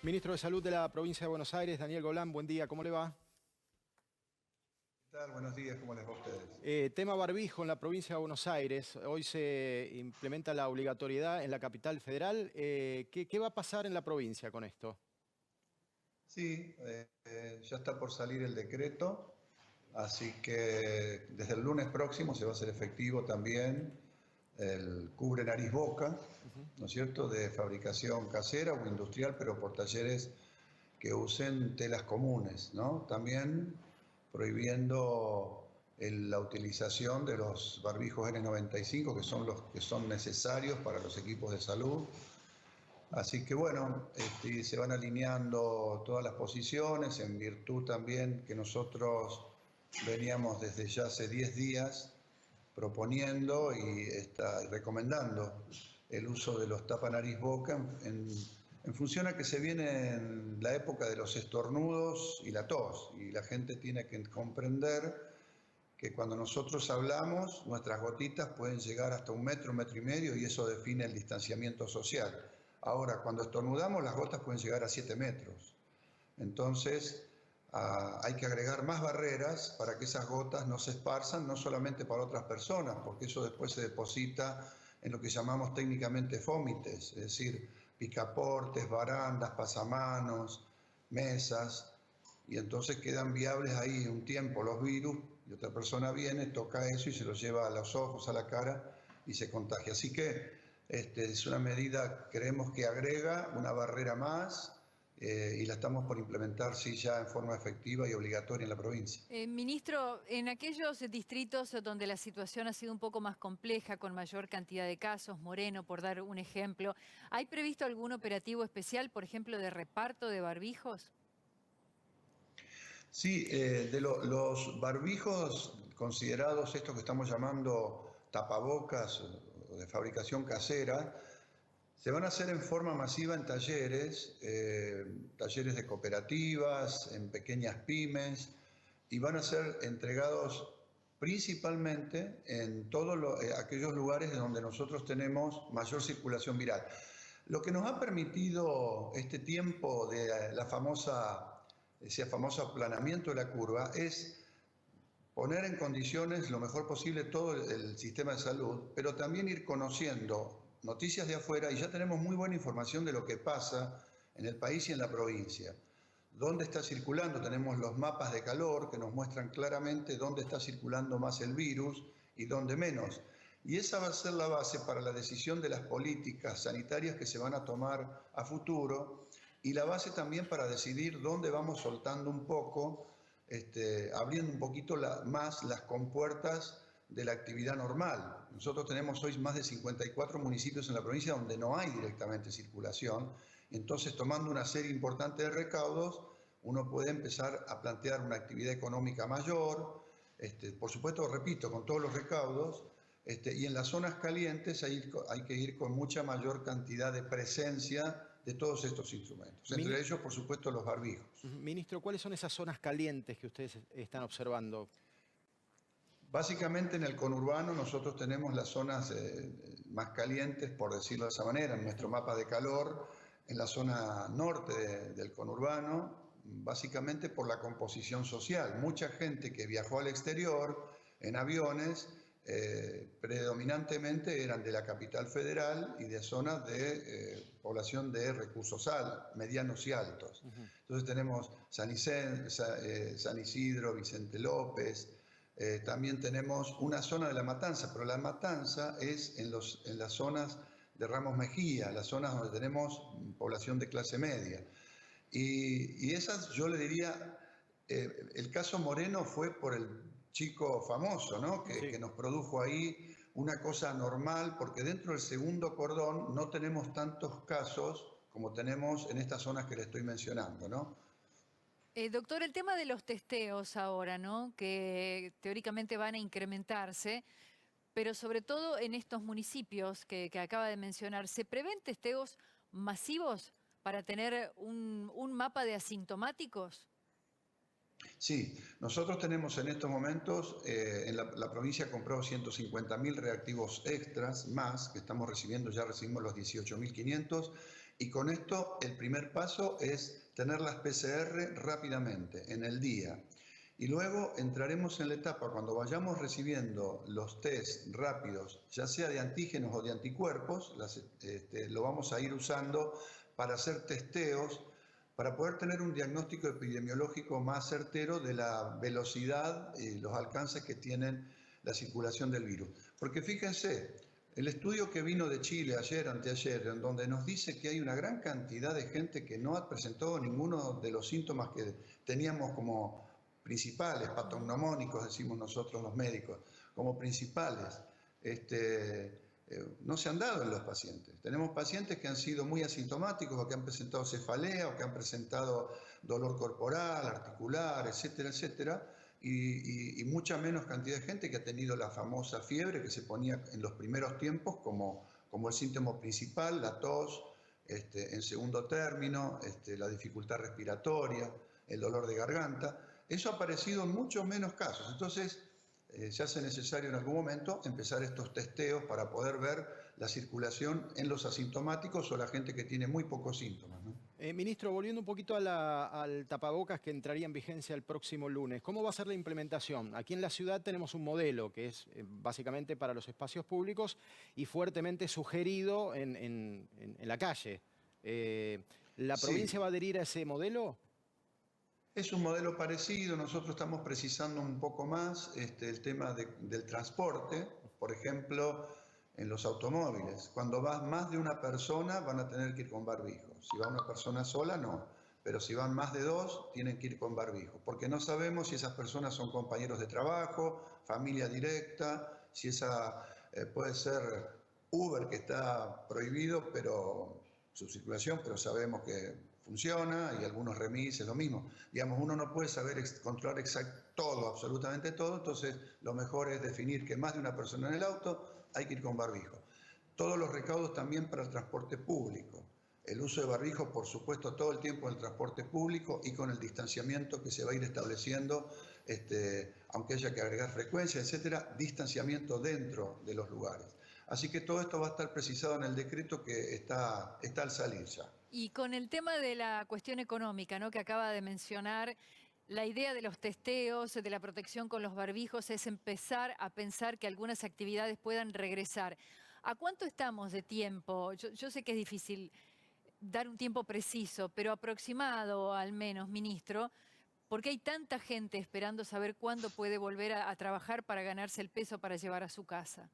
Ministro de Salud de la provincia de Buenos Aires, Daniel Golán, buen día, ¿cómo le va? ¿Qué tal? Buenos días, ¿cómo les va a ustedes? Tema barbijo en la provincia de Buenos Aires. Hoy se implementa la obligatoriedad en la capital federal. ¿Qué va a pasar en la provincia con esto? Sí, ya está por salir el decreto, así que desde el lunes próximo se va a hacer efectivo también el cubre nariz boca, ¿no es cierto?, de fabricación casera o industrial, pero por talleres que usen telas comunes, ¿no? También prohibiendo la utilización de los barbijos N95, que son los que son necesarios para los equipos de salud. Así que bueno, se van alineando todas las posiciones en virtud también que nosotros veníamos desde ya hace 10 días proponiendo y recomendando el uso de los tapanariz boca en función a que se viene en la época de los estornudos y la tos, y la gente tiene que comprender que cuando nosotros hablamos, nuestras gotitas pueden llegar hasta 1 metro, 1,5 metros, y eso define el distanciamiento social. Ahora, cuando estornudamos, las gotas pueden llegar a 7 metros. Entonces, hay que agregar más barreras para que esas gotas no se esparzan, no solamente para otras personas, porque eso después se deposita en lo que llamamos técnicamente fómites, es decir, picaportes, barandas, pasamanos, mesas, y entonces quedan viables ahí un tiempo los virus, y otra persona viene, toca eso y se lo lleva a los ojos, a la cara, y se contagia. Así que es una medida, creemos que agrega una barrera más, y la estamos por implementar, sí, ya en forma efectiva y obligatoria en la provincia. Ministro, en aquellos distritos donde la situación ha sido un poco más compleja, con mayor cantidad de casos, Moreno, por dar un ejemplo, ¿hay previsto algún operativo especial, por ejemplo, de reparto de barbijos? Sí, los barbijos considerados, estos que estamos llamando tapabocas o de fabricación casera, se van a hacer en forma masiva en talleres, talleres de cooperativas, en pequeñas pymes, y van a ser entregados principalmente en todos aquellos lugares donde nosotros tenemos mayor circulación viral. Lo que nos ha permitido este tiempo de ese famoso aplanamiento de la curva es poner en condiciones lo mejor posible todo el sistema de salud, pero también ir conociendo noticias de afuera, y ya tenemos muy buena información de lo que pasa en el país y en la provincia. ¿Dónde está circulando? Tenemos los mapas de calor que nos muestran claramente dónde está circulando más el virus y dónde menos. Y esa va a ser la base para la decisión de las políticas sanitarias que se van a tomar a futuro, y la base también para decidir dónde vamos soltando un poco, abriendo un poquito más las compuertas de la actividad normal. Nosotros tenemos hoy más de 54 municipios en la provincia donde no hay directamente circulación. Entonces, tomando una serie importante de recaudos, uno puede empezar a plantear una actividad económica mayor, por supuesto, repito, con todos los recaudos, y en las zonas calientes hay que ir con mucha mayor cantidad de presencia de todos estos instrumentos. Entre ellos, por supuesto, los barbijos. Ministro, ¿cuáles son esas zonas calientes que ustedes están observando? Básicamente en el conurbano nosotros tenemos las zonas más calientes, por decirlo de esa manera, en nuestro mapa de calor, en la zona norte del conurbano, básicamente por la composición social. Mucha gente que viajó al exterior en aviones, predominantemente eran de la capital federal y de zonas de población de recursos medianos y altos. Entonces tenemos San Isidro, Vicente López. También tenemos una zona de La Matanza, pero La Matanza es en las zonas de Ramos Mejía, las zonas donde tenemos población de clase media. Y esas, yo le diría, el caso Moreno fue por el chico famoso, ¿no? Que nos produjo ahí una cosa normal, porque dentro del segundo cordón no tenemos tantos casos como tenemos en estas zonas que le estoy mencionando, ¿no? Doctor, el tema de los testeos ahora, ¿no? Que teóricamente van a incrementarse, pero sobre todo en estos municipios que acaba de mencionar, ¿se prevén testeos masivos para tener un mapa de asintomáticos? Sí, nosotros tenemos en estos momentos, en la provincia compró 150.000 reactivos extras más, que estamos recibiendo, ya recibimos los 18.500, Y con esto el primer paso es tener las PCR rápidamente, en el día. Y luego entraremos en la etapa cuando vayamos recibiendo los test rápidos, ya sea de antígenos o de anticuerpos, lo vamos a ir usando para hacer testeos, para poder tener un diagnóstico epidemiológico más certero de la velocidad y los alcances que tienen la circulación del virus. Porque fíjense, el estudio que vino de Chile ayer, anteayer, en donde nos dice que hay una gran cantidad de gente que no ha presentado ninguno de los síntomas que teníamos como principales, patognomónicos, decimos nosotros los médicos, como principales, no se han dado en los pacientes. Tenemos pacientes que han sido muy asintomáticos o que han presentado cefalea o que han presentado dolor corporal, articular, etcétera, etcétera, y mucha menos cantidad de gente que ha tenido la famosa fiebre que se ponía en los primeros tiempos como el síntoma principal, la tos, en segundo término, la dificultad respiratoria, el dolor de garganta. Eso ha aparecido en muchos menos casos. Entonces, se hace necesario en algún momento empezar estos testeos para poder ver la circulación en los asintomáticos o la gente que tiene muy pocos síntomas, ¿no? Ministro, volviendo un poquito al tapabocas que entraría en vigencia el próximo lunes, ¿cómo va a ser la implementación? Aquí en la ciudad tenemos un modelo que es básicamente para los espacios públicos y fuertemente sugerido en la calle. ¿La provincia va a adherir a ese modelo? Es un modelo parecido, nosotros estamos precisando un poco más el tema del transporte, por ejemplo, en los automóviles. Cuando va más de una persona van a tener que ir con barbijo. Si va una persona sola, no. Pero si van más de dos, tienen que ir con barbijo. Porque no sabemos si esas personas son compañeros de trabajo, familia directa, si esa puede ser Uber, que está prohibido, pero su circulación, pero sabemos que funciona, y algunos remises, lo mismo. Digamos, uno no puede saber controlar todo, absolutamente todo, entonces lo mejor es definir que más de una persona en el auto hay que ir con barbijo. Todos los recaudos también para el transporte público. El uso de barbijo, por supuesto, todo el tiempo en el transporte público y con el distanciamiento que se va a ir estableciendo, aunque haya que agregar frecuencia, etcétera, distanciamiento dentro de los lugares. Así que todo esto va a estar precisado en el decreto que está al salir ya. Y con el tema de la cuestión económica, ¿no?, que acaba de mencionar, la idea de los testeos, de la protección con los barbijos, es empezar a pensar que algunas actividades puedan regresar. ¿A cuánto estamos de tiempo? Yo sé que es difícil dar un tiempo preciso, pero aproximado al menos, ministro, porque hay tanta gente esperando saber cuándo puede volver a trabajar para ganarse el peso para llevar a su casa.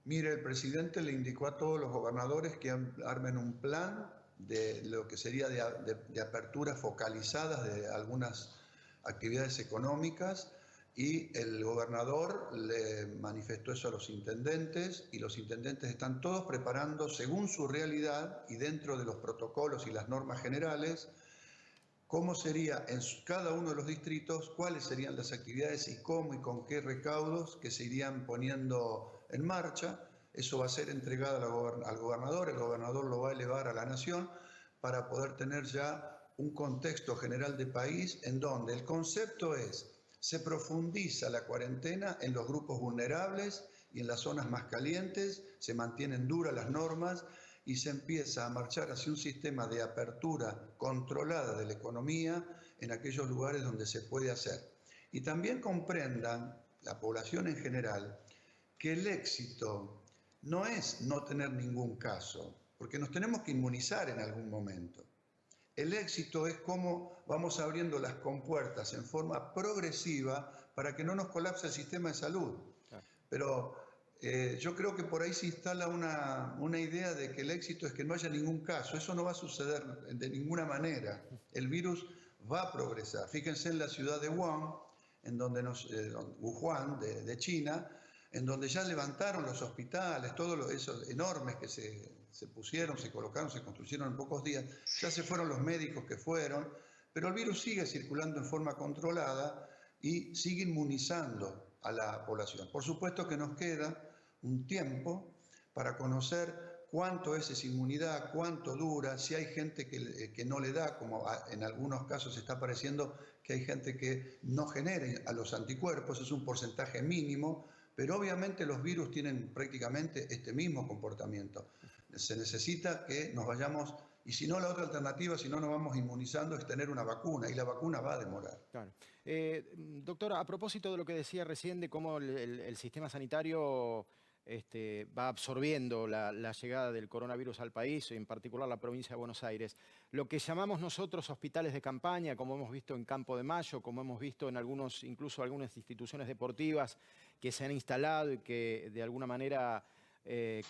Mire, el presidente le indicó a todos los gobernadores que armen un plan de lo que sería de aperturas focalizadas de algunas actividades económicas, y el gobernador le manifestó eso a los intendentes, y los intendentes están todos preparando según su realidad y dentro de los protocolos y las normas generales cómo sería en cada uno de los distritos, cuáles serían las actividades y cómo y con qué recaudos que se irían poniendo en marcha. Eso va a ser entregado al gobernador, el gobernador lo va a elevar a la nación para poder tener ya un contexto general de país en donde el concepto es: se profundiza la cuarentena en los grupos vulnerables y en las zonas más calientes, se mantienen duras las normas y se empieza a marchar hacia un sistema de apertura controlada de la economía en aquellos lugares donde se puede hacer. Y también comprendan, la población en general, que el éxito no es no tener ningún caso, porque nos tenemos que inmunizar en algún momento. El éxito es cómo vamos abriendo las compuertas en forma progresiva para que no nos colapse el sistema de salud. Pero yo creo que por ahí se instala una idea de que el éxito es que no haya ningún caso. Eso no va a suceder de ninguna manera. El virus va a progresar. Fíjense en la ciudad de Wuhan, en donde Wuhan, de China, en donde ya levantaron los hospitales, todos esos enormes que se pusieron, se colocaron, se construyeron en pocos días. Ya se fueron los médicos que fueron, pero el virus sigue circulando en forma controlada y sigue inmunizando a la población. Por supuesto que nos queda un tiempo para conocer cuánto es esa inmunidad, cuánto dura, si hay gente que no le da, como en algunos casos está apareciendo que hay gente que no genera a los anticuerpos, es un porcentaje mínimo, pero obviamente los virus tienen prácticamente este mismo comportamiento. Se necesita que nos vayamos, y si no, la otra alternativa, si no nos vamos inmunizando, es tener una vacuna, y la vacuna va a demorar. Claro. Doctora, a propósito de lo que decía recién de cómo el sistema sanitario va absorbiendo la llegada del coronavirus al país, en particular la provincia de Buenos Aires, lo que llamamos nosotros hospitales de campaña, como hemos visto en Campo de Mayo, como hemos visto en incluso algunas instituciones deportivas que se han instalado y que de alguna manera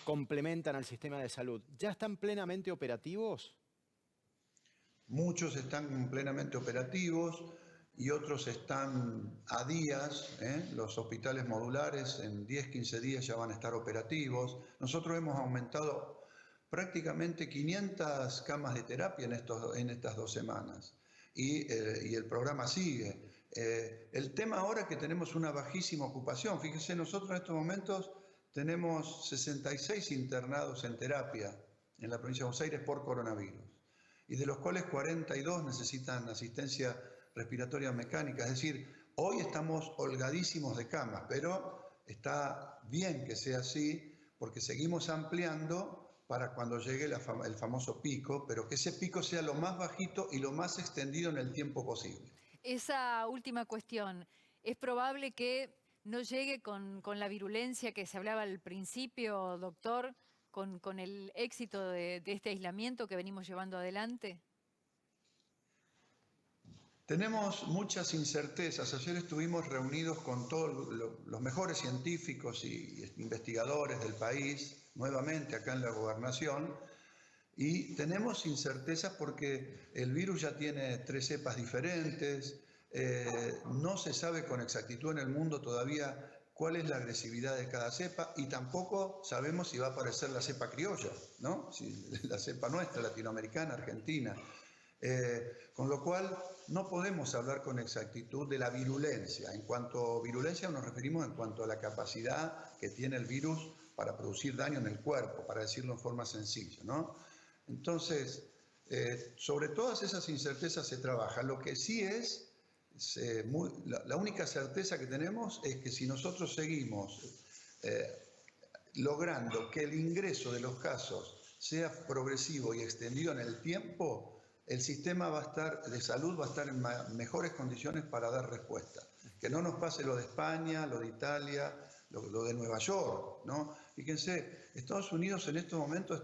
complementan al sistema de salud, ¿ya están plenamente operativos? Muchos están plenamente operativos y otros están a días. Los hospitales modulares en 10, 15 días ya van a estar operativos. Nosotros hemos aumentado prácticamente 500 camas de terapia en estas 2 semanas y el programa sigue. El tema ahora es que tenemos una bajísima ocupación. Fíjese, nosotros en estos momentos tenemos 66 internados en terapia en la provincia de Buenos Aires por coronavirus, y de los cuales 42 necesitan asistencia respiratoria mecánica. Es decir, hoy estamos holgadísimos de camas, pero está bien que sea así, porque seguimos ampliando para cuando llegue el famoso pico, pero que ese pico sea lo más bajito y lo más extendido en el tiempo posible. Esa última cuestión, ¿es probable que no llegue con la virulencia que se hablaba al principio, doctor, con el éxito de este aislamiento que venimos llevando adelante? Tenemos muchas incertezas. Ayer estuvimos reunidos con todos los mejores científicos y investigadores del país, nuevamente acá en la Gobernación, y tenemos incertezas porque el virus ya tiene 3 cepas diferentes, no se sabe con exactitud en el mundo todavía cuál es la agresividad de cada cepa, y tampoco sabemos si va a aparecer la cepa criolla, ¿no? Si la cepa nuestra, latinoamericana, argentina. Con lo cual no podemos hablar con exactitud de la virulencia. En cuanto a virulencia nos referimos en cuanto a la capacidad que tiene el virus para producir daño en el cuerpo, para decirlo en forma sencilla, ¿no? Entonces, sobre todas esas incertezas se trabaja. Lo que sí es, la única certeza que tenemos es que si nosotros seguimos logrando que el ingreso de los casos sea progresivo y extendido en el tiempo, el sistema de salud va a estar en mejores condiciones para dar respuesta. Que no nos pase lo de España, lo de Italia, lo de Nueva York, ¿no? Fíjense, Estados Unidos en estos momentos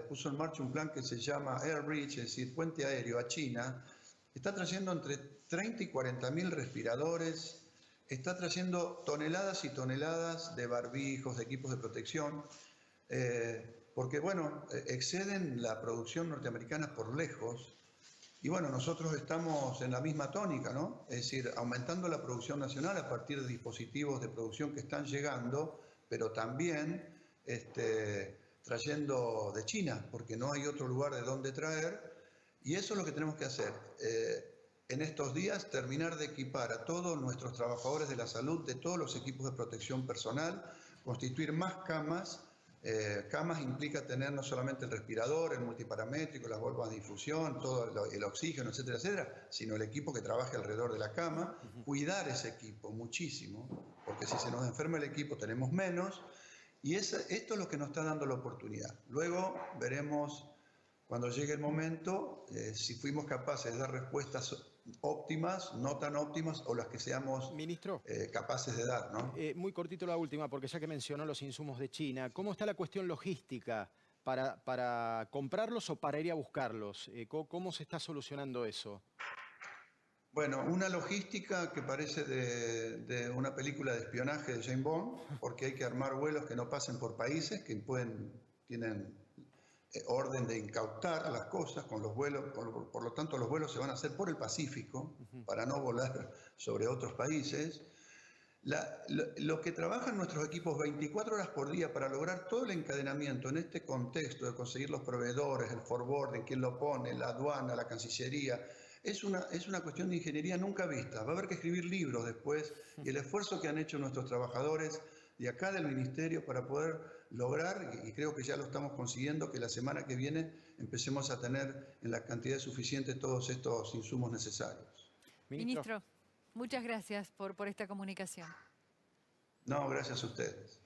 puso en marcha un plan que se llama Air Bridge, es decir, puente aéreo a China. Está trayendo entre 30 y 40 mil respiradores, está trayendo toneladas y toneladas de barbijos, de equipos de protección, porque, bueno, exceden la producción norteamericana por lejos. Y bueno, nosotros estamos en la misma tónica, ¿no? Es decir, aumentando la producción nacional a partir de dispositivos de producción que están llegando, pero también trayendo de China, porque no hay otro lugar de donde traer. Y eso es lo que tenemos que hacer. En estos días, terminar de equipar a todos nuestros trabajadores de la salud, de todos los equipos de protección personal, constituir más camas. Camas implica tener no solamente el respirador, el multiparamétrico, las bombas de difusión, todo el oxígeno, etcétera, etcétera, sino el equipo que trabaje alrededor de la cama, cuidar ese equipo muchísimo, porque si se nos enferma el equipo tenemos menos, y esto es lo que nos está dando la oportunidad. Luego veremos, cuando llegue el momento, si fuimos capaces de dar respuestas óptimas, no tan óptimas, o las que seamos capaces de dar, ¿no? Muy cortito la última, porque ya que mencionó los insumos de China, ¿cómo está la cuestión logística para comprarlos o para ir a buscarlos? ¿Cómo se está solucionando eso? Bueno, una logística que parece de una película de espionaje de James Bond, porque hay que armar vuelos que no pasen por países que tienen orden de incautar las cosas con los vuelos, por lo tanto los vuelos se van a hacer por el Pacífico para no volar sobre otros países. Lo que trabajan nuestros equipos 24 horas por día para lograr todo el encadenamiento en este contexto de conseguir los proveedores, el forwarding, quién lo pone, la aduana, la Cancillería, es una cuestión de ingeniería nunca vista. Va a haber que escribir libros después, y el esfuerzo que han hecho nuestros trabajadores de acá del Ministerio para poder lograr, y creo que ya lo estamos consiguiendo, que la semana que viene empecemos a tener en la cantidad suficiente todos estos insumos necesarios. Ministro, muchas gracias por esta comunicación. No, gracias a ustedes.